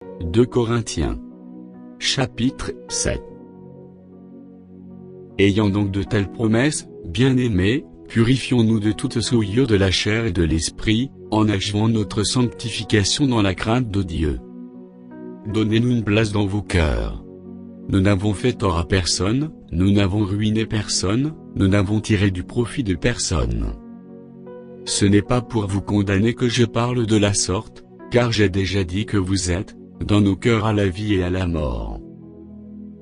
2 Corinthiens. Chapitre 7. Ayant donc de telles promesses, bien-aimés, purifions-nous de toute souillure de la chair et de l'esprit, en achevant notre sanctification dans la crainte de Dieu. Donnez-nous une place dans vos cœurs. Nous n'avons fait tort à personne, nous n'avons ruiné personne, nous n'avons tiré du profit de personne. Ce n'est pas pour vous condamner que je parle de la sorte, car j'ai déjà dit que vous êtes, dans nos cœurs à la vie et à la mort.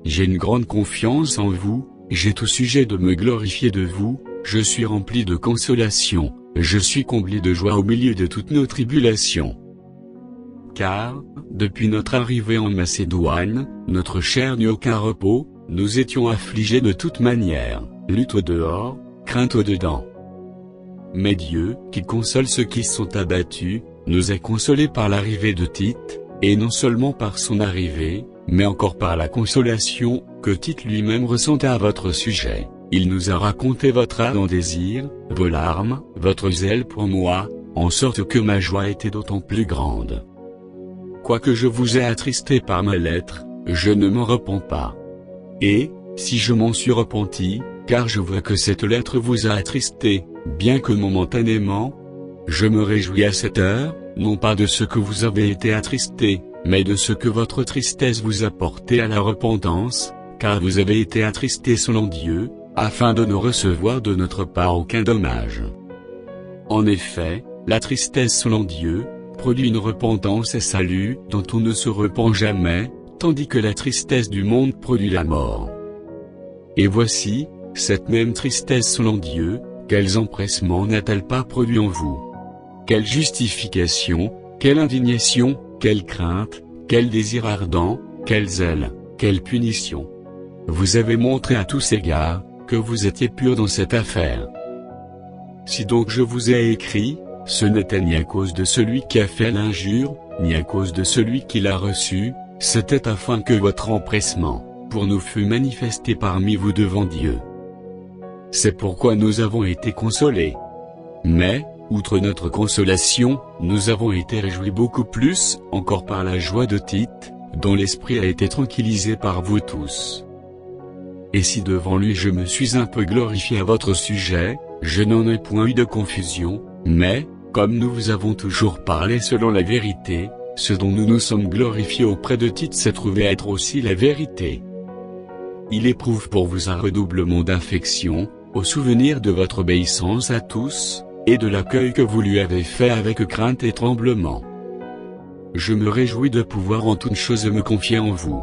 J'ai une grande confiance en vous, j'ai tout sujet de me glorifier de vous, je suis rempli de consolation, je suis comblé de joie au milieu de toutes nos tribulations. Car, depuis notre arrivée en Macédoine, notre chair n'eut aucun repos, nous étions affligés de toute manière, lutte au dehors, crainte au dedans. Mais Dieu, qui console ceux qui sont abattus, nous a consolés par l'arrivée de Tite, et non seulement par son arrivée, mais encore par la consolation que Tite lui-même ressentait à votre sujet. Il nous a raconté votre ardent désir, vos larmes, votre zèle pour moi, en sorte que ma joie était d'autant plus grande. Quoique je vous ai attristé par ma lettre, je ne m'en repens pas. Et, si je m'en suis repenti, car je vois que cette lettre vous a attristé, bien que momentanément, je me réjouis à cette heure, non pas de ce que vous avez été attristé, mais de ce que votre tristesse vous a porté à la repentance, car vous avez été attristé selon Dieu, afin de ne recevoir de notre part aucun dommage. En effet, la tristesse selon Dieu, produit une repentance et salut dont on ne se repent jamais, tandis que la tristesse du monde produit la mort. Et voici, cette même tristesse selon Dieu, quels empressements n'a-t-elle pas produit en vous? Quelle justification, quelle indignation, quelle crainte, quel désir ardent, quel zèle, quelle punition! Vous avez montré à tous égards, que vous étiez purs dans cette affaire. Si donc je vous ai écrit, ce n'était ni à cause de celui qui a fait l'injure, ni à cause de celui qui l'a reçue, c'était afin que votre empressement, pour nous fût manifesté parmi vous devant Dieu. C'est pourquoi nous avons été consolés. Mais, outre notre consolation, nous avons été réjouis beaucoup plus, encore par la joie de Tite, dont l'esprit a été tranquillisé par vous tous. Et si devant lui je me suis un peu glorifié à votre sujet, je n'en ai point eu de confusion, mais, comme nous vous avons toujours parlé selon la vérité, ce dont nous nous sommes glorifiés auprès de Tite s'est trouvé être aussi la vérité. Il éprouve pour vous un redoublement d'affection, au souvenir de votre obéissance à tous, et de l'accueil que vous lui avez fait avec crainte et tremblement. Je me réjouis de pouvoir en toute chose me confier en vous.